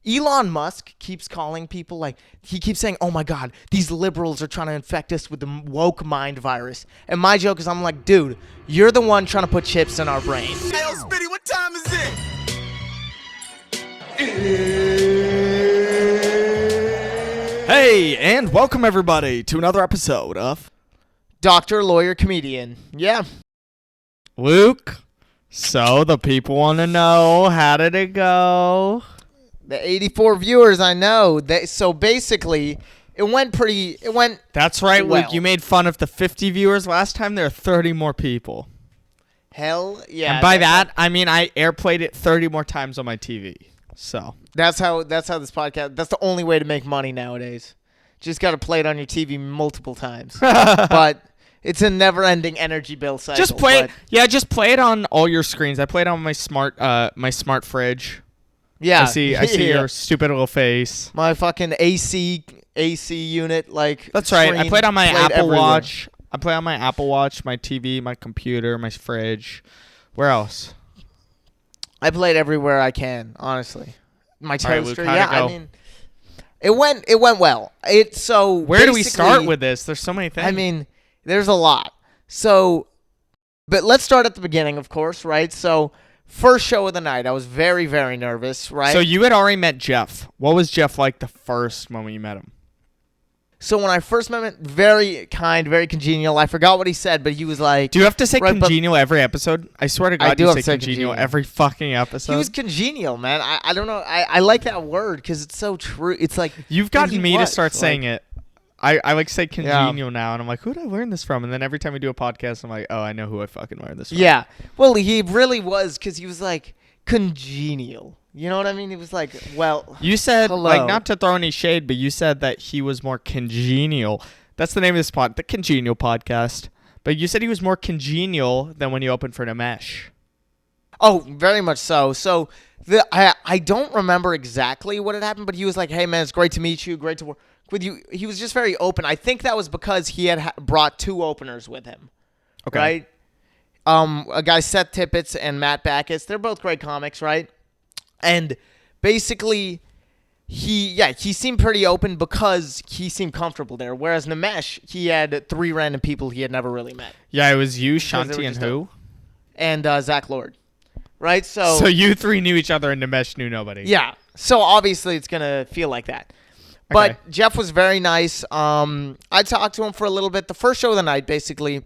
Elon Musk keeps calling people like, he keeps saying, oh my God, these liberals are trying to infect us with the woke mind virus. And my joke is, I'm like, dude, you're the one trying to put chips in our brain. Hey, yo, Spitty, what time is it? Hey, and welcome everybody to another episode of Doctor, Lawyer, Comedian. Yeah. Luke. So the people want to know, how did it go? The 84 viewers, I know. So basically, it went. That's right, well. Luke. You made fun of the 50 viewers last time. There are 30 more people. Hell yeah. And by that, I mean I airplayed it 30 more times on my TV. So That's how this podcast. That's the only way to make money nowadays. Just got to play it on your TV multiple times. But it's a never-ending energy bill cycle. just play it. Yeah, just play it on all your screens. I played on my smart fridge. Yeah. I see your stupid little face. My fucking AC unit, like. That's right. I screen played on my played Apple everywhere. Watch. I play on my Apple Watch, my TV, my computer, my fridge. Where else? I played everywhere I can, honestly. My All right, Luke, toaster, how'd yeah. it go? I mean, it went well. Where do we start basically- with this? There's so many things. I mean, there's a lot. So, but let's start at the beginning, of course, right? So, first show of the night, I was very, very nervous, right? So you had already met Jeff. What was Jeff like the first moment you met him? So when I first met him, very kind, very congenial. I forgot what he said, but he was like... Do you have to say Right, but- congenial every episode? I swear to I God, do you have say to say congenial congenial. every fucking episode. He was congenial, man. I don't know. I like that word because it's so true. It's like... You've and gotten he me to was, start like- saying it. I like say congenial now, and I'm like, who did I learn this from? And then every time we do a podcast, I'm like, oh, I know who I fucking learned this from. Yeah. Well, he really was because he was like congenial. You know what I mean? He was like, well... You said, Hello. like, not to throw any shade, but you said that he was more congenial. That's the name of this the Congenial Podcast. But you said he was more congenial than when you opened for Namesh. Oh, very much so. So I don't remember exactly what had happened, but he was like, hey, man, it's great to meet you. Great to work with you. He was just very open. I think that was because he had brought two openers with him. Okay. Right? A guy, Seth Tippett and Matt Backus. They're both great comics, right? And basically, he seemed pretty open because he seemed comfortable there. Whereas Namesh, he had three random people he had never really met. Yeah, it was you, Because they Shanti, were and just who? And Zach Lord. Right? So you three knew each other and Namesh knew nobody. Yeah. So obviously it's going to feel like that. But Okay. Jeff was very nice. I talked to him for a little bit. The first show of the night, basically,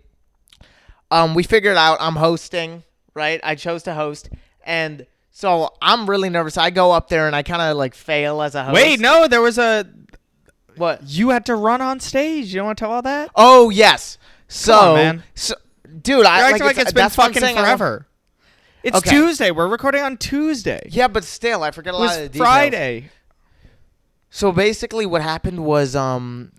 we figured out I'm hosting, right? I chose to host. And so I'm really nervous. I go up there and I kind of like fail as a host. Wait, no, there was What? you had to run on stage. You don't want to tell all that? Oh, yes. So, Come on, man. Dude, I You're acting like it's been that's what I'm fucking saying. forever. It's Okay. Tuesday. We're recording on Tuesday. Yeah, but still, I forget a It lot of the was details. Friday. So basically what happened was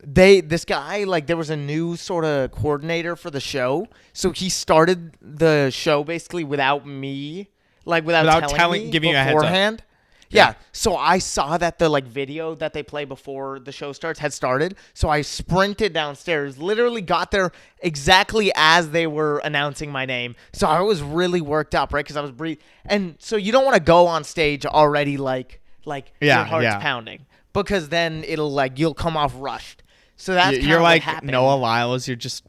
this guy, like, there was a new sort of coordinator for the show. So he started the show basically without me, like without telling me giving you a heads up. beforehand. Yeah. So I saw that the like video that they play before the show starts had started. So I sprinted downstairs, literally got there exactly as they were announcing my name. So I was really worked up, right? Because I was breathing. And so you don't want to go on stage already like your heart's pounding. Because then you'll come off rushed. So that's kind You're of like what happened. Noah Lyles. You're just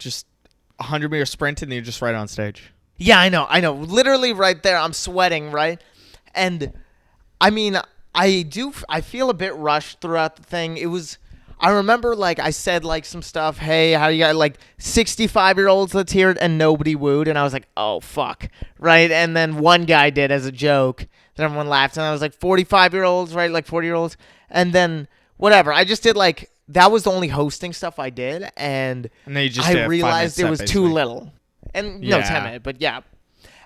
100-meter sprint and then you're just right on stage. Yeah, I know. Literally right there, I'm sweating, right? And I mean, I feel a bit rushed throughout the thing. I remember like I said like some stuff, hey, how you got like 65-year-olds let's hear it, and nobody wooed, and I was like, oh fuck, right? And then one guy did as a joke, then everyone laughed, and I was like 45-year-olds, right? Like 40-year-olds, and then whatever. I just did like that was the only hosting stuff I did, and then you just I did a 5-minute realized it set, was too basically. little, and Yeah. 10 minutes, but yeah.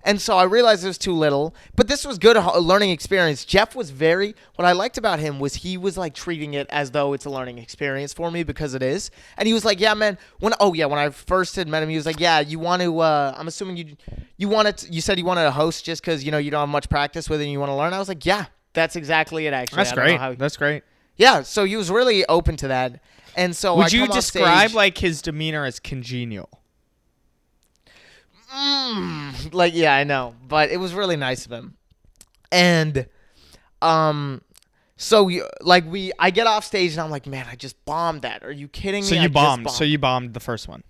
And so I realized it was too little, but this was good, a learning experience. Jeff was what I liked about him was he was like treating it as though it's a learning experience for me because it is. And he was like, yeah, man, when I first had met him, he was like, yeah, you want to, I'm assuming you said you wanted to host just because, you don't have much practice with it and you want to learn. I was like, yeah, that's exactly it actually. That's I don't know great. how- That's great. Yeah, so he was really open to that. And so Would I you come off describe stage- like his demeanor as congenial? Yeah, I know, but it was really nice of him. And So I get off stage and I'm like, man, I just bombed that. Are you kidding me? So I you just bombed. So you bombed the first one.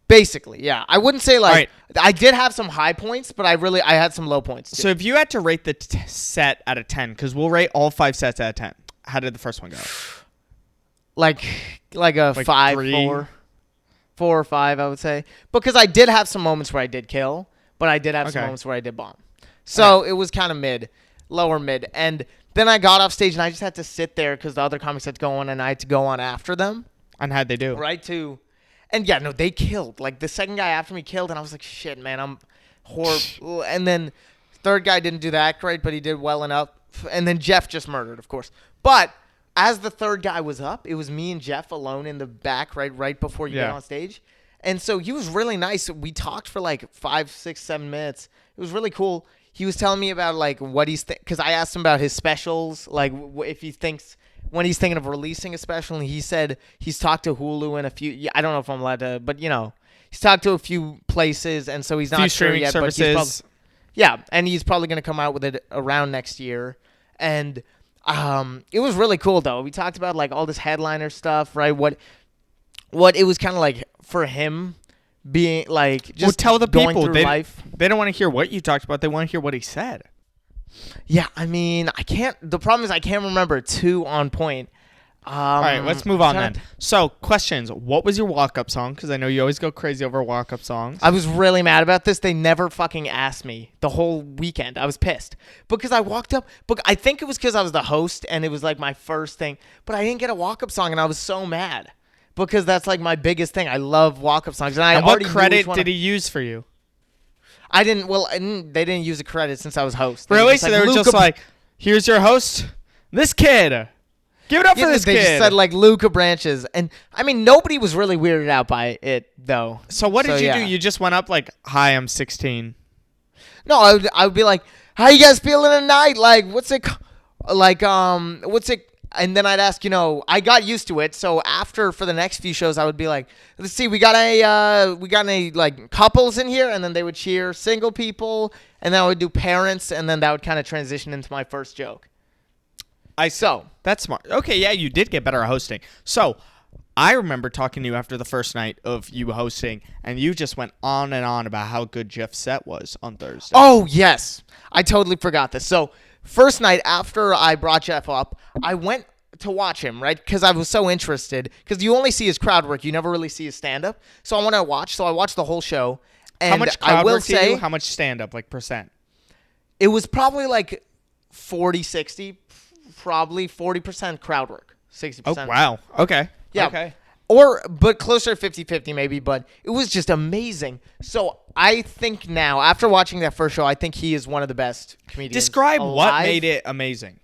Basically, yeah. I wouldn't say like All right. I did have some high points, but I had some low points too. So if you had to rate the set out of 10, because we'll rate all 5 sets out of 10, how did the first one go? like a Like 5, 3? 4 or 5, I would say, because I did have some moments where I did kill, but I did have some Okay. moments where I did bomb. So it was kind of lower mid, and then I got off stage and I just had to sit there because the other comics had to go on and I had to go on after them. And how'd they do? Right to, and yeah, no, they killed. Like the second guy after me killed, and I was like, shit, man, I'm horrible. And then third guy didn't do that great, but he did well enough. And then Jeff just murdered, of course. But as the third guy was up, it was me and Jeff alone in the back, right before you get on stage. And so he was really nice. We talked for like 5, 6, 7 minutes. It was really cool. He was telling me about like what he's because I asked him about his specials, like if he thinks when he's thinking of releasing a special, and he said he's talked to Hulu and a few. Yeah, I don't know if I'm allowed to, but he's talked to a few places, and so he's not sure streaming yet. Services. But and he's probably going to come out with it around next year. And it was really cool though. We talked about like all this headliner stuff, right? What it was kind of like for him. Being like just tell the going people through life. They don't want to hear what you talked about. They want to hear what he said. Yeah, I mean, I can't. The problem is I can't remember too on point. All right, let's move on then. So, questions. What was your walk-up song? Because I know you always go crazy over walk-up songs. I was really mad about this. They never fucking asked me the whole weekend. I was pissed because I walked up. But I think it was because I was the host and it was like my first thing. But I didn't get a walk-up song, and I was so mad. Because that's like my biggest thing. I love walk-up songs. And what credit did he use for you? I didn't. Well, they didn't use a credit since I was host. Really? So they were just like, "Here's your host, this kid. Give it up for this kid." They just said like Luca Branches, and I mean nobody was really weirded out by it though. So what did you do? You just went up like, "Hi, I'm 16." No, I would be like, "How you guys feeling tonight? Like, what's it And then I'd ask, I got used to it. So for the next few shows, I would be like, let's see, we got any like couples in here, and then they would cheer single people, and then I would do parents, and then that would kind of transition into my first joke. That's smart. Okay, yeah, you did get better at hosting. So I remember talking to you after the first night of you hosting, and you just went on and on about how good Jeff's set was on Thursday. Oh yes, I totally forgot this. So. First night after I brought Jeff up, I went to watch him, right? Because I was so interested. Because you only see his crowd work. You never really see his stand-up. So I want to watch. So I watched the whole show. And how much crowd I will work say, do you? How much stand-up, like percent? It was probably like 40, 60. Probably 40% crowd work. 60%. Oh, wow. Okay. Yeah. Okay. But closer to 50-50 maybe, but it was just amazing. So I think now, after watching that first show, I think he is one of the best comedians Describe alive. what made it amazing.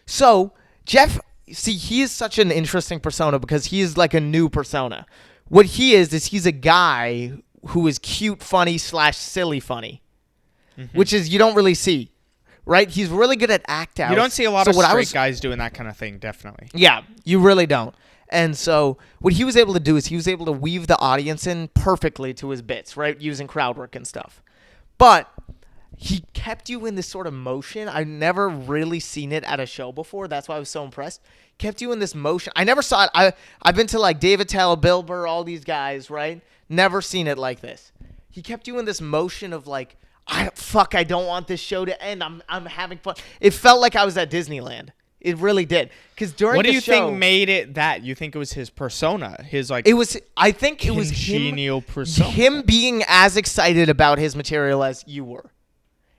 So, Jeff, he is such an interesting persona because he is like a new persona. What he is he's a guy who is cute, funny / silly funny, which is you don't really see, right? He's really good at act out. You don't see a lot of straight guys doing that kind of thing, definitely. Yeah, you really don't. And so what he was able to do is he was able to weave the audience in perfectly to his bits, right, using crowd work and stuff. But he kept you in this sort of motion. I've never really seen it at a show before. That's why I was so impressed. Kept you in this motion. I never saw it. I've been to like Dave Attell, Bill Burr, all these guys, right? Never seen it like this. He kept you in this motion of like, I don't want this show to end. I'm having fun. It felt like I was at Disneyland. It really did. Because during what do the you show, think made it that? You think it was his persona, his like? It was. I think it was congenial persona. Him being as excited about his material as you were.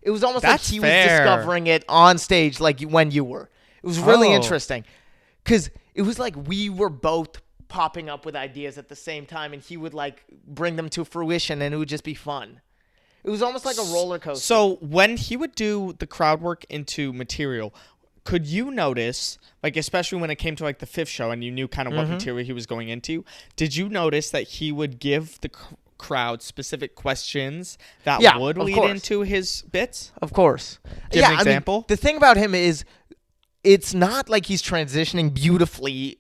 It was almost like he was discovering it on stage, like when you were. It was really interesting, because it was like we were both popping up with ideas at the same time, and he would like bring them to fruition, and it would just be fun. It was almost like a roller coaster. So when he would do the crowd work into material, could you notice, like especially when it came to like the fifth show and you knew kind of what material he was going into, did you notice that he would give the crowd specific questions that would lead into his bits? Of course. Give an example. I mean, the thing about him is it's not like he's transitioning beautifully,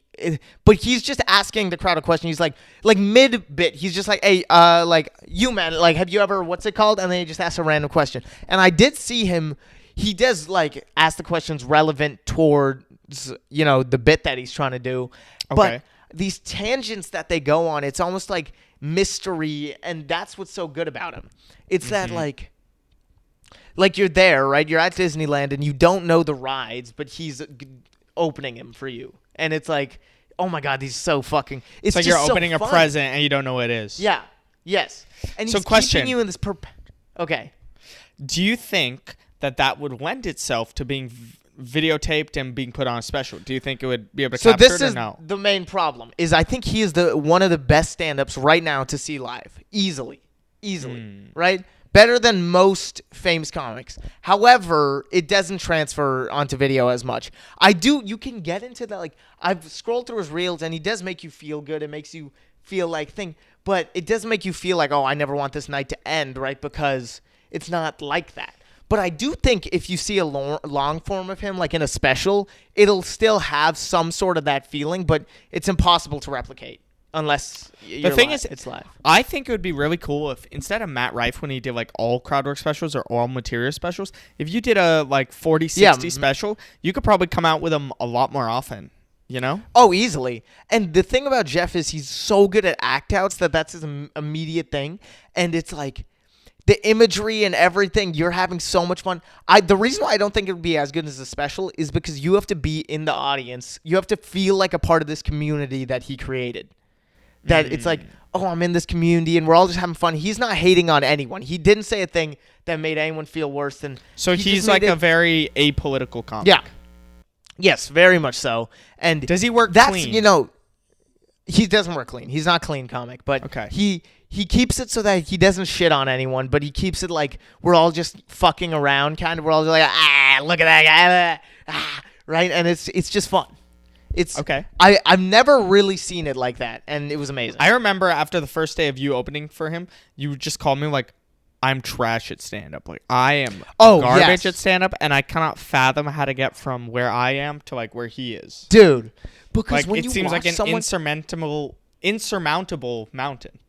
but he's just asking the crowd a question. He's like mid bit, he's just like, hey, like you man, like have you ever, what's it called? And then he just asks a random question. And I did see him. he does like ask the questions relevant towards the bit that he's trying to do. Okay. But these tangents that they go on, it's almost like mystery, and that's what's so good about him. It's that like you're there, right? You're at Disneyland and you don't know the rides, but he's opening them for you, and it's like, oh my god, these so fucking. It's like just you're opening so a fun. present and you don't know what it is. Yeah. Yes. And So he's question. keeping you in this Okay. Do you think that would lend itself to being videotaped and being put on a special? Do you think it would be able to So capture this it or is no? the main problem. Is I think he is one of the best stand-ups right now to see live, easily, right? Better than most famous comics. However, it doesn't transfer onto video as much. You can get into that. Like, I've scrolled through his reels, and he does make you feel good. It makes you feel like but it doesn't make you feel like, oh, I never want this night to end, right? Because it's not like that. But I do think if you see a long form of him, like in a special, it'll still have some sort of that feeling, but it's impossible to replicate unless it's live. I think it would be really cool if instead of Matt Rife when he did like all crowd work specials or all material specials, if you did a like 40-60 special, you could probably come out with them a lot more often. You know? Oh, easily. And the thing about Jeff is he's so good at act outs that's his immediate thing. And it's like the imagery and everything, you're having so much fun. The reason why I don't think it would be as good as a special is because you have to be in the audience. You have to feel like a part of this community that he created. That it's like, oh, I'm in this community and we're all just having fun. He's not hating on anyone. He didn't say a thing that made anyone feel worse than. So he's like a very apolitical comic. Yeah. Yes, very much so. And does he work clean? He doesn't work clean. He's not a clean comic, but okay. He keeps it so that he doesn't shit on anyone, but he keeps it like we're all just fucking around, kind of. We're all just like, look at that guy, right? And it's just fun. It's okay. I've never really seen it like that, and it was amazing. I remember after the first day of you opening for him, you just called me like, I'm trash at stand-up. Like, I am garbage at stand-up, and I cannot fathom how to get from where I am to, like, where he is. Dude, because like, when it you seems watch like an insurmountable mountain.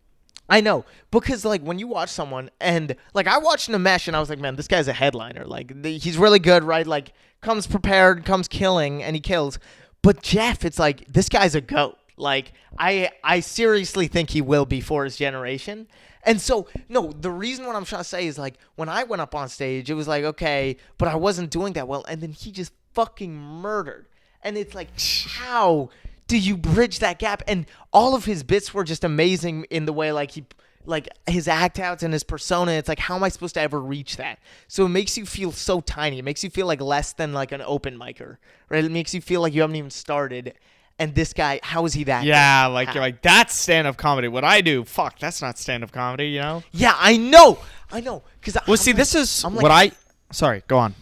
I know, because, like, when you watch someone, and, like, I watched Namesh, and I was like, man, this guy's a headliner. Like, he's really good, right? Like, comes prepared, comes killing, and he kills. But Jeff, it's like, this guy's a GOAT. Like, I seriously think he will be for his generation. And so, no, the reason what I'm trying to say is, like, when I went up on stage, it was like, okay, but I wasn't doing that well. And then he just fucking murdered. And it's like, how do you bridge that gap? And all of his bits were just amazing in the way, like, his act outs and his persona. It's like, how am I supposed to ever reach that? So it makes you feel so tiny. It makes you feel like less than, like, an open micer, right? It makes you feel like you haven't even started. And this guy, how is he that Yeah, good? like, you're like, that's stand-up comedy. What I do, fuck, that's not stand-up comedy, you know? Yeah, I know. Sorry, go on.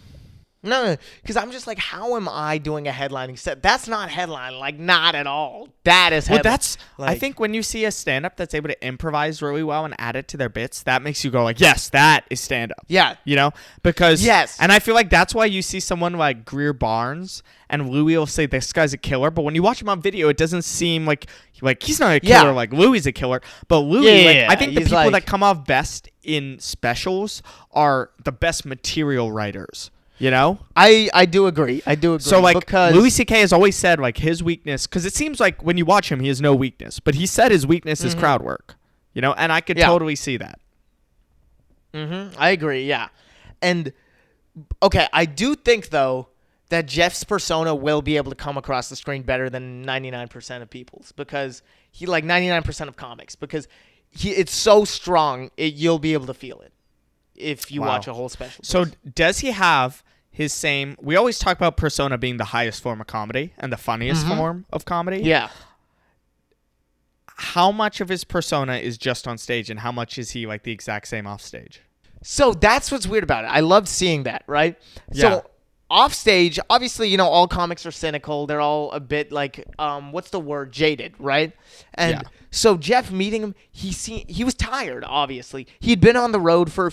No, because I'm just like, how am I doing a headlining set? That's not headline, like, not at all. That is headline. Well, I think when you see a stand-up that's able to improvise really well and add it to their bits, that makes you go like, yes, that is stand-up. Yeah. You know? Because, yes. And I feel like that's why you see someone like Greer Barnes and Louis will say, this guy's a killer, but when you watch him on video, it doesn't seem like he's not a killer, like Louis a killer. But Louis, I think the people that come off best in specials are the best material writers. You know? I do agree. So, like, because Louis C.K. has always said, like, his weakness, because it seems like when you watch him, he has no weakness. But he said his weakness is crowd work. You know? And I could totally see that. I agree, yeah. And, okay, I do think, though, that Jeff's persona will be able to come across the screen better than 99% of people's. Because he, like, 99% of comics. Because it's so strong, you'll be able to feel it if you watch a whole special. So, does he have his same... We always talk about persona being the highest form of comedy and the funniest form of comedy. Yeah. How much of his persona is just on stage and how much is he like the exact same off stage? So that's what's weird about it. I love seeing that, right? Yeah. So off stage, obviously, you know, all comics are cynical. They're all a bit like, what's the word? Jaded, right? And so Jeff meeting him, he was tired, obviously. He'd been on the road for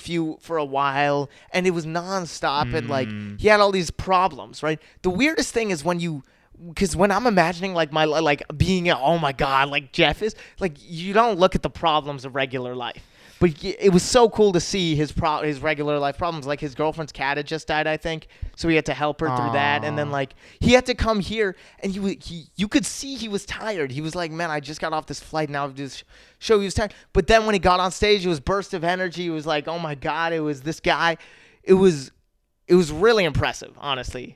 a while, and it was nonstop, and like he had all these problems, right? The weirdest thing is because when I'm imagining like my being, oh my god, like Jeff is, like, you don't look at the problems of regular life. But it was so cool to see his regular life problems. Like his girlfriend's cat had just died, I think, so he had to help her through that. And then like he had to come here, and you could see he was tired. He was like, "Man, I just got off this flight, now I have to just show he was tired." But then when he got on stage, it was burst of energy. It was like, "Oh my God!" It was this guy. It was really impressive, honestly.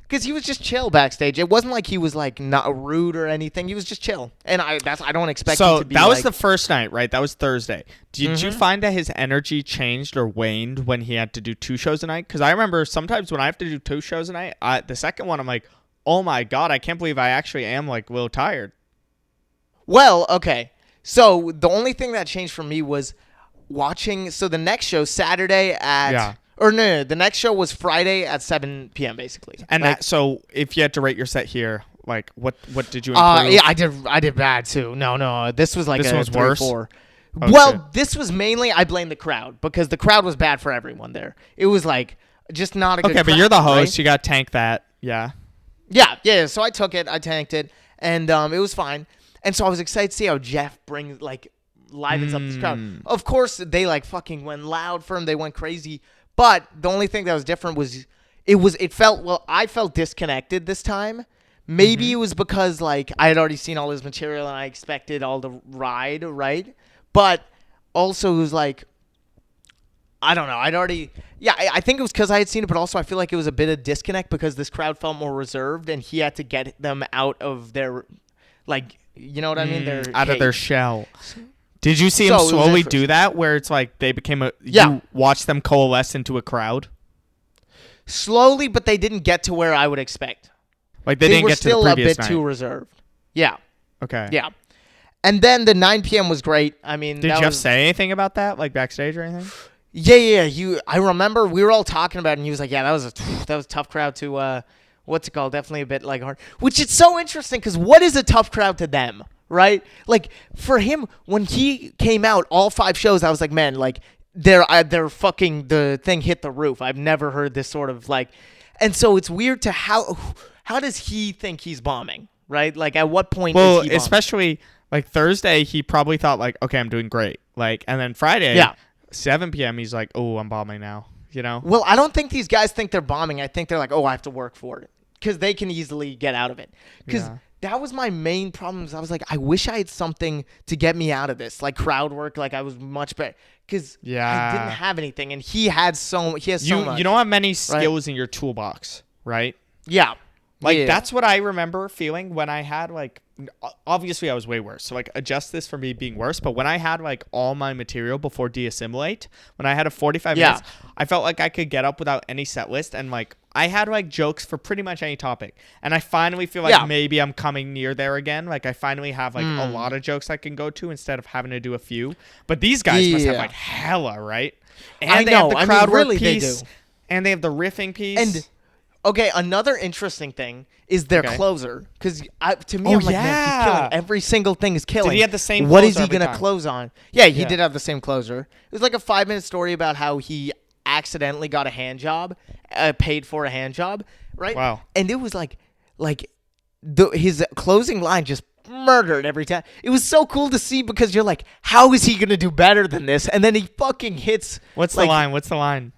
Because he was just chill backstage. It wasn't like he was like not rude or anything. He was just chill, and I don't expect. So him to be that was like, the first night, right? That was Thursday. Did you find that his energy changed or waned when he had to do 2 shows a night? Because I remember sometimes when I have to do 2 shows a night, the second one I'm like, oh my God, I can't believe I actually am like a little tired. Well, okay. So the only thing that changed for me was watching. So the next show Saturday at. Yeah. Or no, the next show was Friday at 7 p.m. basically. And like, so if you had to rate your set here, like what did you improve? Yeah, I did bad too. No, this was like this a was 3, worse. 4. Oh, well, shit. This was mainly I blame the crowd because the crowd was bad for everyone there. It was like just not a good. Okay, but crowd, you're the host. right? You got to tank that. Yeah. Yeah. So I took it. I tanked it, and it was fine. And so I was excited to see how Jeff livens up this crowd. Of course, they like fucking went loud for him. They went crazy. But the only thing that was different was I felt disconnected this time. Maybe it was because like I had already seen all his material and I expected all the ride, right? But also it was like, I don't know. I think it was because I had seen it, but also I feel like it was a bit of disconnect because this crowd felt more reserved and he had to get them out of their, like, you know what I mean? Out of their shell. Did you see him slowly do that where it's like they became you watched them coalesce into a crowd? Slowly, but they didn't get to where I would expect. Like they didn't get to the previous night. They were still a bit too reserved. Yeah. Okay. Yeah. And then the 9 p.m. was great. I mean, did Jeff say anything about that, like backstage or anything? Yeah. I remember we were all talking about it, and he was like, "Yeah, that was a tough crowd to what's it called? Definitely a bit like hard." Which is so interesting because what is a tough crowd to them? Right? Like, for him, when he came out, all 5 shows, I was like, man, like, they're fucking, the thing hit the roof. I've never heard this sort of, like, and so it's weird to how does he think he's bombing, right? Like, at what point is he bombing? Especially, like, Thursday, he probably thought, like, okay, I'm doing great. Like, and then Friday, 7 p.m., he's like, oh, I'm bombing now, you know? Well, I don't think these guys think they're bombing. I think they're like, oh, I have to work for it. Because they can easily get out of it. Because that was my main problem. I was like, I wish I had something to get me out of this, like crowd work. Like I was much better because I didn't have anything, and he has so much. You don't have many skills in your toolbox, right? Yeah, like that's what I remember feeling when I had like. Obviously, I was way worse. So like, adjust this for me being worse. But when I had like all my material before deassimilate, when I had a 45 minutes, I felt like I could get up without any set list, and like I had like jokes for pretty much any topic. And I finally feel like maybe I'm coming near there again. Like I finally have like a lot of jokes I can go to instead of having to do a few. But these guys must have like hella, right? And they have the crowd work piece, and they have the riffing piece. And okay, another interesting thing is their closer. Because to me, I'm like, man, he's killing. Every single thing is killing. Did he have the same What is he going to close on? Yeah, he did have the same closer. It was like a 5-minute story about how he accidentally got a hand job, paid for a hand job, right? Wow. And it was like his closing line just murdered every time. It was so cool to see because you're like, how is he going to do better than this? And then he fucking hits. What's the line?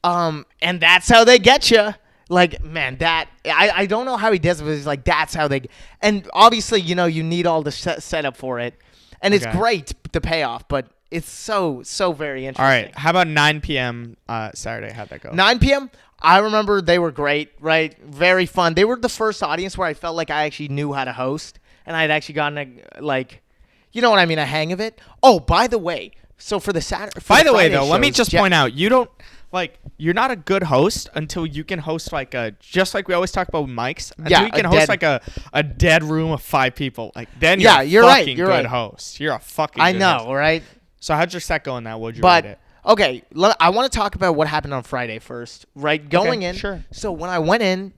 And that's how they get you. Like, man, that I don't know how he does it, but he's like, that's how they. And obviously, you know, you need all the setup for it, and it's great the payoff, but it's so very interesting. All right, how about 9 p.m. Saturday? How'd that go? 9 p.m. I remember they were great, right? Very fun. They were the first audience where I felt like I actually knew how to host, and I'd actually gotten you know what I mean, a hang of it. Oh, by the way, so for the Saturday. By the way, though, let me just point out, you don't. Like, you're not a good host until you can host, like, just like we always talk about with mics, until you can host, like, a dead room of 5 people. Like, then you're a fucking good host. You're a fucking good host. Right? So how'd your set go on that? What'd you rate it? Okay, I want to talk about what happened on Friday first, right? Going in. Sure. So when I went in,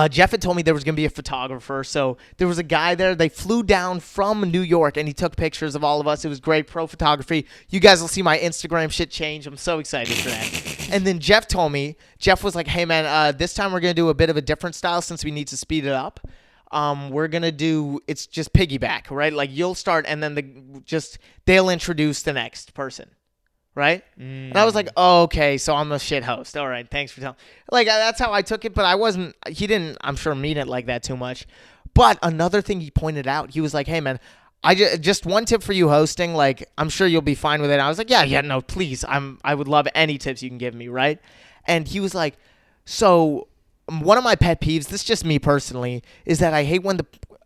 Jeff had told me there was going to be a photographer. So there was a guy there. They flew down from New York, and he took pictures of all of us. It was great pro photography. You guys will see my Instagram shit change. I'm so excited for that. And then Jeff told me, Jeff was like, hey, man, this time we're going to do a bit of a different style since we need to speed it up. we're gonna do it's just piggyback, right? Like you'll start, and then they'll introduce the next person, right? And I was like, oh, okay, so I'm a shit host. All right, thanks for telling. Like that's how I took it, but I wasn't. He didn't, I'm sure, mean it like that too much. But another thing he pointed out, he was like, hey man, I just one tip for you hosting. Like I'm sure you'll be fine with it. And I was like, yeah, no, please, I would love any tips you can give me, right? And he was like, so one of my pet peeves, this is just me personally, is that I hate when the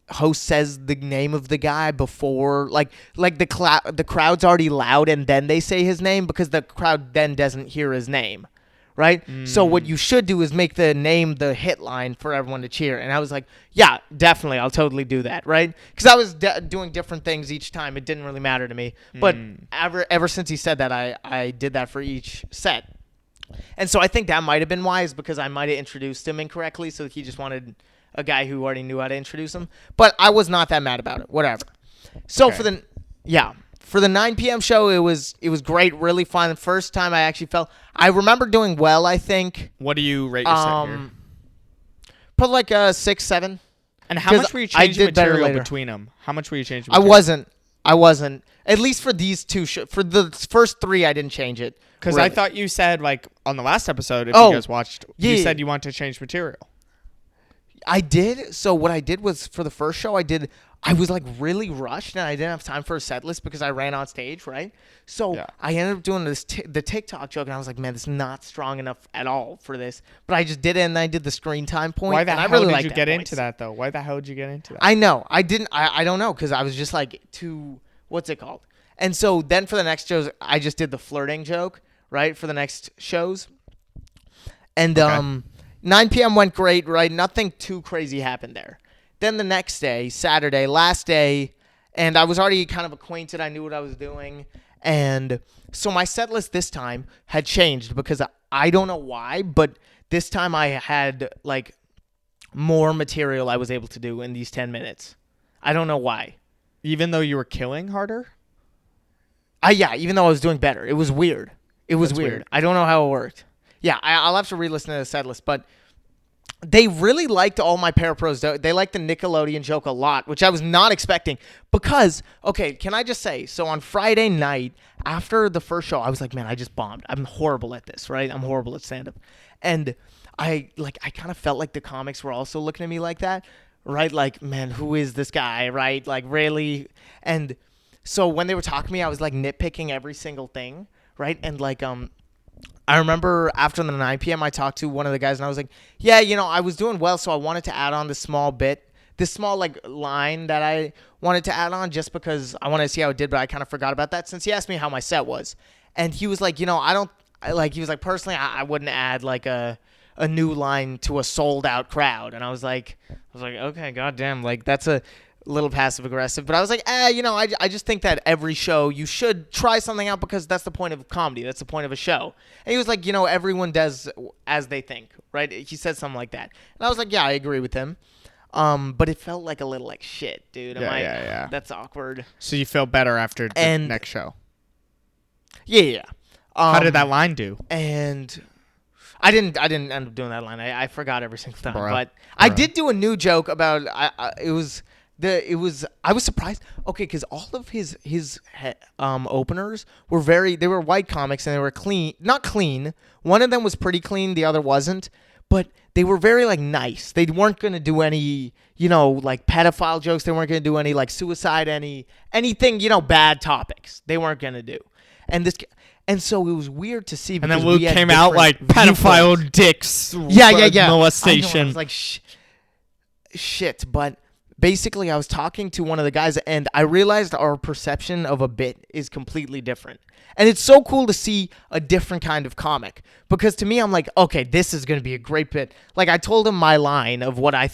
host says the name of the guy before, like the crowd's already loud and then they say his name, because the crowd then doesn't hear his name, right? So what you should do is make the name the hit line for everyone to cheer. And I was like, yeah, definitely, I'll totally do that, right? Because I was doing different things each time. It didn't really matter to me. But ever since he said that, I did that for each set. And so I think that might have been wise, because I might have introduced him incorrectly, so he just wanted a guy who already knew how to introduce him. But I was not that mad about it. Whatever. So Okay. for the 9 p.m. show, it was great, really fun. The first time I actually I remember doing well, I think. What do you rate your set here? Probably like a 6, 7. And how 'cause much were you I changing did better material later. between them? How much were you changing I material? wasn't. At least for these two for the first 3, I didn't change it. Because really. I thought you said, like, on the last episode, if Oh, you guys watched, you yeah. said you want to change material. I did. So what I did was, for the first show, I was like really rushed, and I didn't have time for a set list because I ran on stage, right? So Yeah. I ended up doing the TikTok joke, and I was like, man, this is not strong enough at all for this. But I just did it, and I did the screen time point. Why the and I hell really did liked you that get voice. into that, though? Why the hell did you get into that? I know. I didn't. I don't know, because I was just like too. What's it called? And so then for the next shows, I just did the flirting joke, right? For the next shows. And 9 p.m. went great, right? Nothing too crazy happened there. Then the next day, Saturday, last day, and I was already kind of acquainted. I knew what I was doing. And so my set list this time had changed, because I don't know why, but this time I had like more material I was able to do in these 10 minutes. I don't know why. Even though you were killing harder? Yeah, even though I was doing better. It was weird. That's weird. I don't know how it worked. Yeah, I'll have to re-listen to the set list, but they really liked all my parapros. They liked the Nickelodeon joke a lot, which I was not expecting, because, okay, can I just say, so on Friday night, after the first show, I was like, man, I just bombed. I'm horrible at this, right? I'm horrible at stand-up. And I kind of felt like the comics were also looking at me like that, right? Like, man, who is this guy, right? Like, really? And so when they were talking to me, I was like nitpicking every single thing, right? And like, I remember after the 9 p.m. I talked to one of the guys, and I was like, yeah, I was doing well, so I wanted to add on this small like line that I wanted to add on, just because I wanted to see how it did, but I kind of forgot about that since he asked me how my set was. And he was like, he was like, personally, I wouldn't add like a new line to a sold out crowd. And I was like, okay, goddamn, like that's a little passive aggressive, but I was like, I just think that every show you should try something out, because that's the point of comedy. That's the point of a show. And he was like, everyone does as they think, right? He said something like that. And I was like, yeah, I agree with him. But it felt like a little like shit, dude. Yeah. That's awkward. So you felt better after the next show? Yeah. How did that line do? And I didn't end up doing that line. I forgot every single time. Bruh. But I did do a new joke about I was surprised. Okay, because all of his openers were they were white comics, and they were not clean. One of them was pretty clean, the other wasn't. But they were very like nice. They weren't gonna do any like pedophile jokes. They weren't gonna do any like suicide, anything bad topics. They weren't gonna do. And so it was weird to see. And then because Luke we had came out like different pedophile viewpoints. dicks. Yeah. I know, I Molestation. was like, shit. But basically, I was talking to one of the guys, and I realized our perception of a bit is completely different. And it's so cool to see a different kind of comic, because to me, I'm like, okay, this is going to be a great bit. Like, I told him my line of what I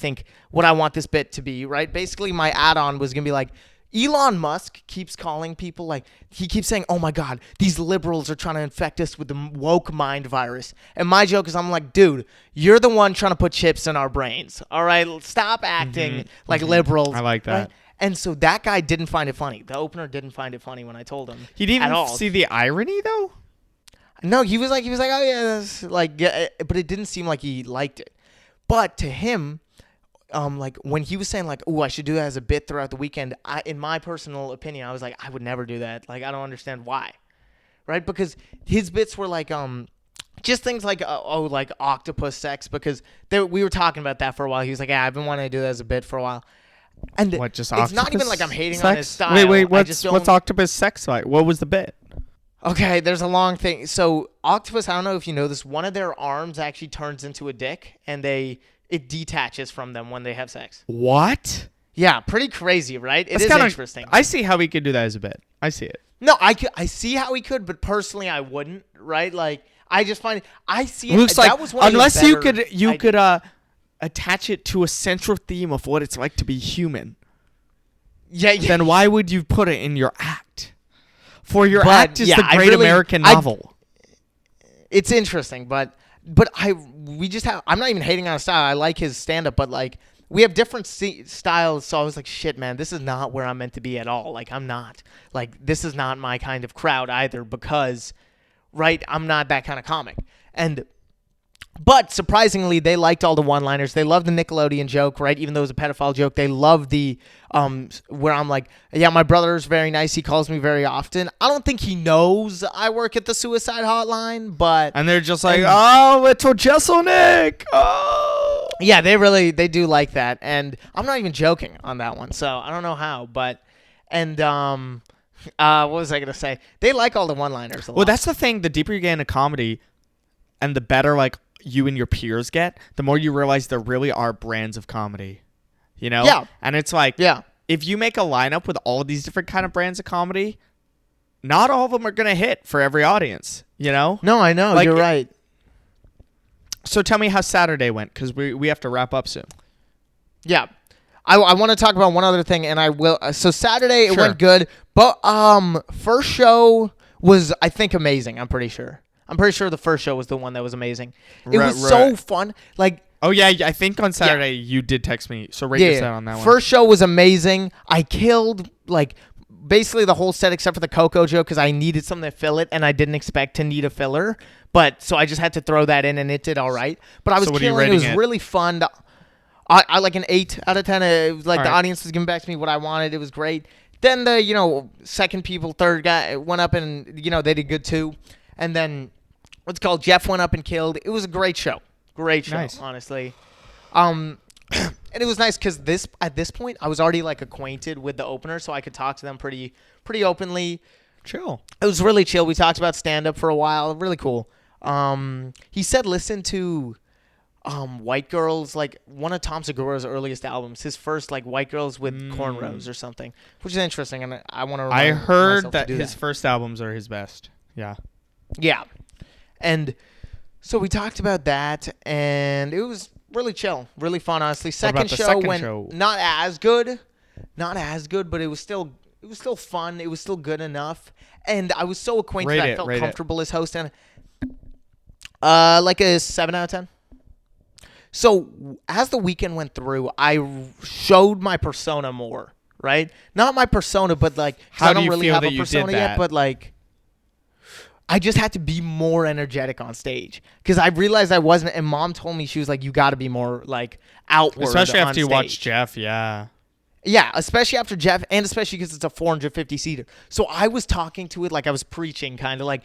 want this bit to be, right? Basically, my add-on was going to be like, Elon Musk keeps calling people, like, he keeps saying, oh my God, these liberals are trying to infect us with the woke mind virus. And my joke is, I'm like, dude, you're the one trying to put chips in our brains. All right, stop acting like liberals. I like that. Right? And so that guy didn't find it funny. The opener didn't find it funny when I told him. He didn't at even all. see the irony, though? No, he was like, oh yeah, that's like, yeah, but it didn't seem like he liked it. But to him, like when he was saying like, "Oh, I should do that as a bit throughout the weekend." In my personal opinion, I was like, I would never do that. Like, I don't understand why, right? Because his bits were like, just things like, like octopus sex. Because we were talking about that for a while. He was like, "Yeah, I've been wanting to do that as a bit for a while." And What, just it's not even octopus like I'm hating sex? on his style. Wait, I just don't. what's octopus sex like? What was the bit? Okay, there's a long thing. So octopus, I don't know if you know this. One of their arms actually turns into a dick, and it detaches from them when they have sex. What? Yeah, pretty crazy, right? It is interesting. I see how he could do that as a bit. I see it. No, I see how he could, but personally, I wouldn't. Right? Like, I just find I see it. Looks that like was one unless of the you better could attach it to a central theme of what it's like to be human. Yeah. Then why would you put it in your act? For your But, act is yeah, the I great really- American novel. It's interesting, but we just have. I'm not even hating on his style. I like his stand up, but like we have different styles. So I was like, shit, man, this is not where I'm meant to be at all. Like, I'm not. Like, this is not my kind of crowd either because, right, I'm not that kind of comic. But surprisingly, they liked all the one-liners. They loved the Nickelodeon joke, right? Even though it was a pedophile joke, they loved the where I'm like, yeah, my brother's very nice. He calls me very often. I don't think he knows I work at the suicide hotline, but And they're just like, oh, little Jesselnick. Oh. yeah, they do like that, and I'm not even joking on that one. So I don't know how, but what was I gonna say? They like all the one-liners a lot. Well, that's the thing. The deeper you get into comedy, and the better like you and your peers get, the more you realize there really are brands of comedy. You know? Yeah. And it's like, yeah. if you make a lineup with all these different kind of brands of comedy, not all of them are gonna hit for every audience. You know? No, I know. Like, you're right. So tell me how Saturday went, because we have to wrap up soon. Yeah. I want to talk about one other thing, and I will. So Saturday it Sure. went good, but first show was, I think, amazing. I'm pretty sure the first show was the one that was amazing. It was so fun. Like, oh yeah, I think on Saturday you did text me. So rate your set on that one. First show was amazing. I killed like basically the whole set except for the Coco joke because I needed something to fill it, and I didn't expect to need a filler. But so I just had to throw that in, and it did all right. But I was So what are you killing. It was rating it? really fun. I like an 8 out of 10. It was like All the right. audience was giving back to me what I wanted. It was great. Then the second people, third guy went up and they did good too. And then what's called Jeff went up and killed. It was a great show. Great show, Nice. honestly. And it was nice because at this point I was already like acquainted with the opener, so I could talk to them pretty openly. Chill. It was really chill. We talked about stand up for a while. Really cool. He said listen to White Girls, like one of Tom Segura's earliest albums, his first like White Girls with cornrows or something, which is interesting, and I want to. I heard myself to that do his first albums are his best. Yeah. Yeah, and so we talked about that, and it was really chill, really fun. Honestly, about second the show second went show? not as good, but it was still fun. It was still good enough, and I was so acquainted. I felt comfortable as host, and like a 7 out of 10. So as the weekend went through, I showed my persona more, right? Not my persona, but like How I do don't you really feel have that a you did persona that? yet, but like I just had to be more energetic on stage because I realized I wasn't. And Mom told me, she was like, "You got to be more like outward, Especially on after you stage." watch Jeff. Yeah. Yeah, especially after Jeff, and especially because it's a 450 seater. So I was talking to it like I was preaching, kind of like,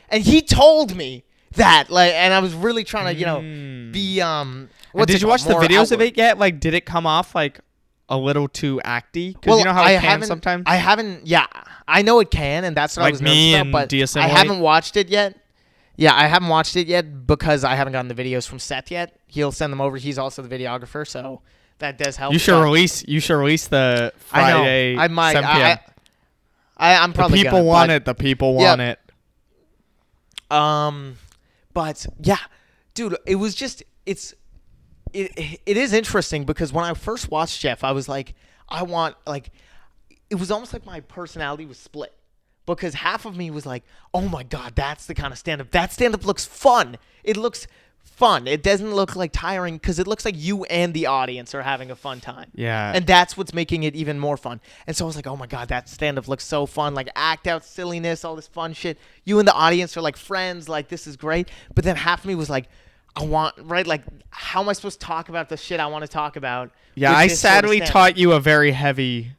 and he told me that, like, and I was really trying to, be And what's did it you called? watch the More videos of outward. it yet? Like, did it come off like a little too acty? Because you know how I it can haven't, sometimes. I haven't. Yeah, I know it can, and that's what I Like was me nervous and about, but DSM I White? haven't watched it yet. Yeah, I haven't watched it yet because I haven't gotten the videos from Seth yet. He'll send them over. He's also the videographer, so that does help. You should but release. You should release the Friday. I know. I might. 7 p.m. I'm The probably people gonna, want but- it. The people want it. But yeah, dude, it was just it is interesting because when I first watched Jeff, I was like, I want like it was almost like my personality was split because half of me was like, oh my god, that's the kind of stand up. That stand up looks fun. It looks fun. It doesn't look like tiring because it looks like you and the audience are having a fun time. Yeah. And that's what's making it even more fun. And so I was like, oh my god, that stand-up looks so fun. Like act out silliness, all this fun shit. You and the audience are like friends. Like this is great. But then half of me was like, I want, right? Like, how am I supposed to talk about the shit I want to talk about? Yeah, with I this sort of sadly stand-up? taught you a very heavy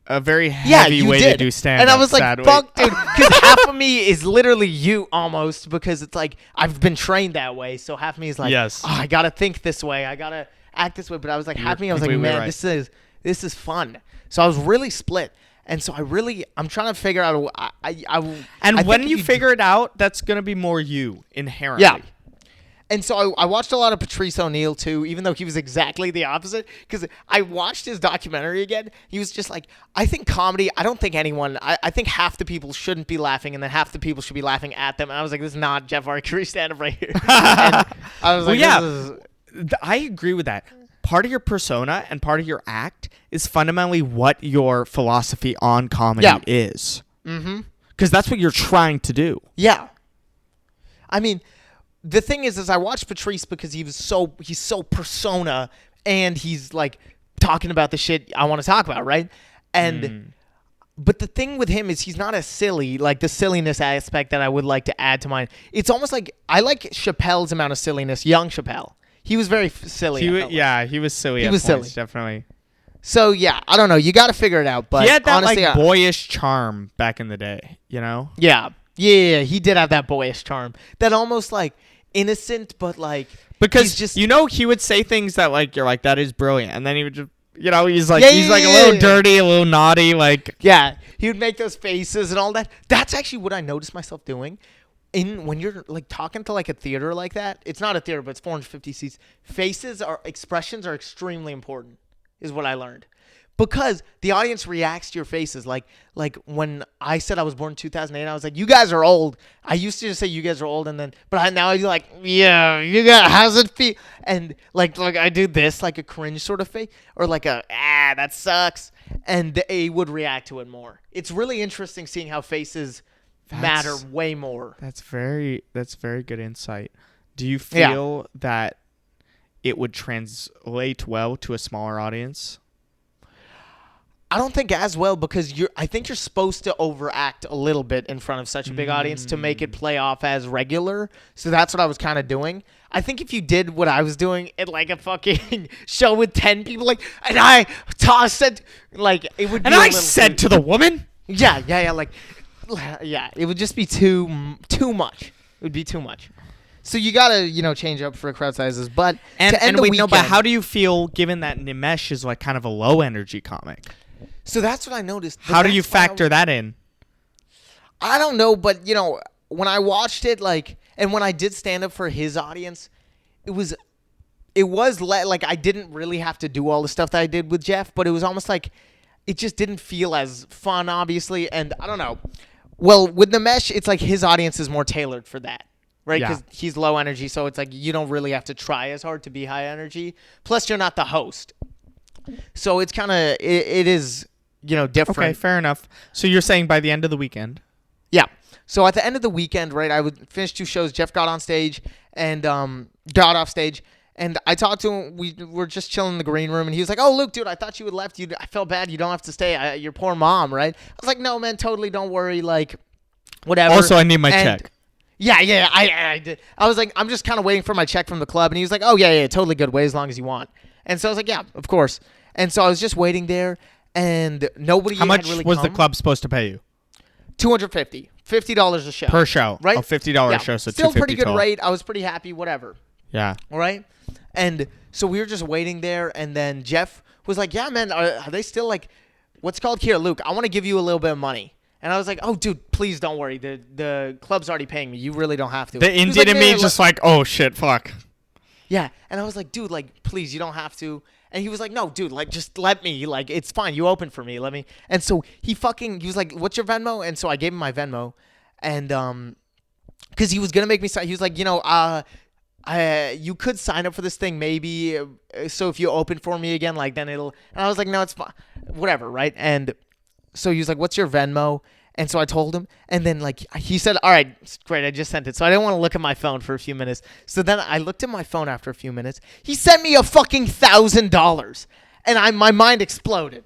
You way did. to do stand-up. And I was like, sadly. fuck, dude. Because half of me is literally you almost, because it's like I've been trained that way. So half of me is like, Yes. oh, I got to think this way. I got to act this way. But I was like, half of me, I was like, completely man, right. this is fun. So I was really split. And so I'm trying to figure out. And I when think you if figure it out, that's going to be more you inherently. Yeah. And so I watched a lot of Patrice O'Neal too, even though he was exactly the opposite. Because I watched his documentary again. He was just like, I think comedy, I don't think anyone, I think half the people shouldn't be laughing and then half the people should be laughing at them. And I was like, this is not Jeff Arcuri stand-up right here. And I was like, I agree with that. Part of your persona and part of your act is fundamentally what your philosophy on comedy is. Mm-hmm. Because that's what you're trying to do. Yeah. I mean, the thing is I watched Patrice because he's so persona, and he's like talking about the shit I want to talk about, right? And but the thing with him is he's not as silly, like the silliness aspect that I would like to add to mine. It's almost like I like Chappelle's amount of silliness, young Chappelle. He was very silly. He was silly. He was silly, definitely. So yeah, I don't know. You got to figure it out. But He had that honestly, like boyish charm back in the day, you know? Yeah, he did have that boyish charm. That almost like innocent, but like because he's just, he would say things that like you're like that is brilliant, and then he would just he's like a little dirty, a little naughty, like he would make those faces and all that. That's actually what I noticed myself doing. When you're like talking to like a theater like that, it's not a theater, but it's 450 seats. Expressions are extremely important, is what I learned. Because the audience reacts to your faces. Like when I said I was born in 2008, I was like, you guys are old. I used to just say you guys are old, now I do like, yeah, you guys, how's it feel? And like I do this, like a cringe sort of face, or like that sucks. And they would react to it more. It's really interesting seeing how faces matter way more. That's very good insight. Do you feel that it would translate well to a smaller audience? I don't think as well, because I think you're supposed to overact a little bit in front of such a big audience to make it play off as regular. So that's what I was kind of doing. I think if you did what I was doing at like a fucking show with 10 people, like, and I said, like, it would be. And I said to the woman, yeah, it would just be too much. It would be too much. So you gotta, change up for crowd sizes. But but how do you feel given that Nimesh is like kind of a low energy comic? So that's what I noticed. How do you factor that in? I don't know, but when I watched it, like, and when I did stand up for his audience, it was like I didn't really have to do all the stuff that I did with Jeff, but it was almost like it just didn't feel as fun, obviously. And I don't know. Well, with Nimesh, it's like his audience is more tailored for that, right? Because he's low energy, so it's like you don't really have to try as hard to be high energy. Plus, you're not the host. So it's kind of, it is, different. Okay, fair enough. So you're saying by the end of the weekend? Yeah. So at the end of the weekend, right, I would finish 2 shows. Jeff got on stage and got off stage. And I talked to him. We were just chilling in the green room. And he was like, oh, Luke, dude, I thought you had left. I felt bad. You don't have to stay. Your poor mom, right? I was like, no, man, totally don't worry. Like, whatever. Also, I need my check. Yeah, I did. I was like, I'm just kind of waiting for my check from the club. And he was like, oh, yeah, totally good. Wait as long as you want. And so I was like, yeah, of course. And so I was just waiting there, and nobody How much had really was come. the club supposed to pay you? $250 a show. Per show. Right? A $50 show, so still $250 pretty good total. rate. I was pretty happy, whatever. Yeah. All right? And so we were just waiting there, and then Jeff was like, yeah, man, are they still like, what's called here, Luke, I want to give you a little bit of money. And I was like, oh, dude, please don't worry. The club's already paying me. You really don't have to. The Indian in me just like, oh, shit, fuck. Yeah. And I was like, dude, like, please, you don't have to. And he was like, no, dude, like, just let me. Like, it's fine. You open for me. Let me. And so he was like, what's your Venmo? And so I gave him my Venmo. And because he was going to make me sign. He was like, you could sign up for this thing maybe. So if you open for me again, like, then it'll. And I was like, no, it's fine. Whatever, right? And so he was like, what's your Venmo? And so I told him, and then like he said, all right, great, I just sent it. So I didn't want to look at my phone for a few minutes. So then I looked at my phone after a few minutes. He sent me a fucking $1,000. And my mind exploded.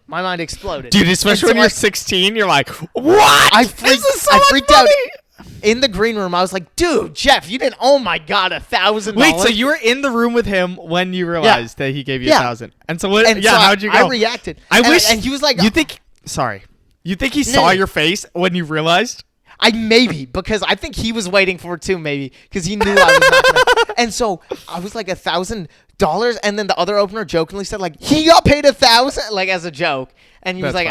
Dude, especially when you're 16, you're like, what? I freaked out. in the green room, I was like, dude, Jeff, you didn't. Oh my God, $1,000. Wait, so you were in the room with him when you realized that he gave you 1,000? And so what? And yeah, so how'd you go? I reacted. And he was like, you think he saw your face when you realized? Maybe, because I think he was waiting for it too, maybe, because he knew I was not gonna. And so I was like $1,000, and then the other opener jokingly said like he got paid $1,000, like as a joke, and he was like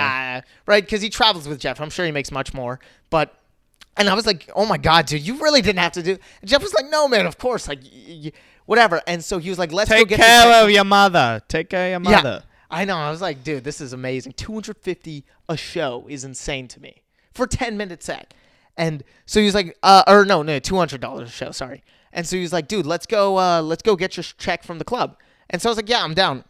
right, because he travels with Jeff. I'm sure he makes much more, but. And I was like, oh my God, dude, you really didn't have to do. And Jeff was like, no, man, of course, like whatever. And so he was like, let's go get care of your mother. Take care of your mother. Yeah, I know. I was like, dude, this is amazing. $250 a show is insane to me for 10-minute set. And so he was like, no, $200 a show. Sorry. And so he was like, dude, let's go get your check from the club. And so I was like, yeah, I'm down.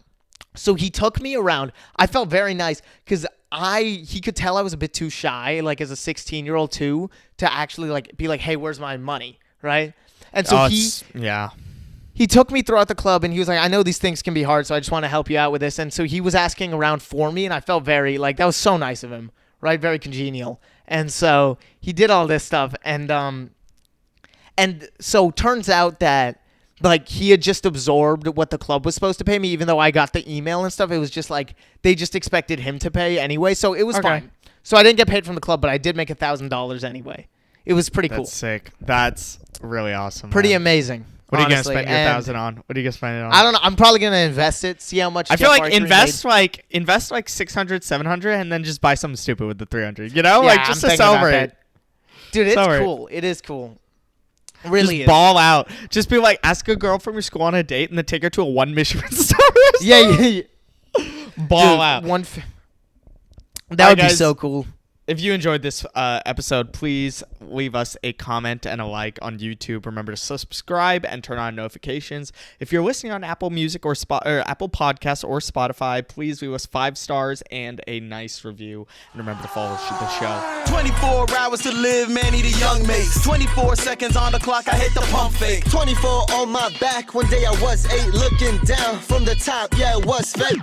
So he took me around. I felt very nice because he could tell I was a bit too shy, like as a 16-year-old too, to actually like be like, hey, where's my money, right? And so he took me throughout the club, and he was like, I know these things can be hard, so I just want to help you out with this. And so he was asking around for me, and I felt very like that was so nice of him, right? Very congenial. And so he did all this stuff, and so turns out that. Like, he had just absorbed what the club was supposed to pay me, even though I got the email and stuff. It was just like they just expected him to pay anyway, so it was fine. So I didn't get paid from the club, but I did make $1,000 anyway. It was pretty cool. That's sick. That's really awesome. Pretty amazing. What are you gonna spend your 1,000 on? What are you gonna spend it on? I don't know. I'm probably gonna invest it. See how much. I feel like invest like 600, 700, and then just buy something stupid with the 300. You know, yeah, like just to celebrate. Dude, it's cool. It is cool. Really just ball out. Just be like, ask a girl from your school on a date and then take her to a 1 Michelin star. Yeah. Ball out. That would be so cool. If you enjoyed this episode, please leave us a comment and a like on YouTube. Remember to subscribe and turn on notifications. If you're listening on Apple Music or Apple Podcasts or Spotify, please leave us 5 stars and a nice review. And remember to follow the show. 24 hours to live, man, need a young mace. 24 seconds on the clock, I hit the pump fake. 24 on my back, one day I was 8, looking down from the top, yeah, it was fake.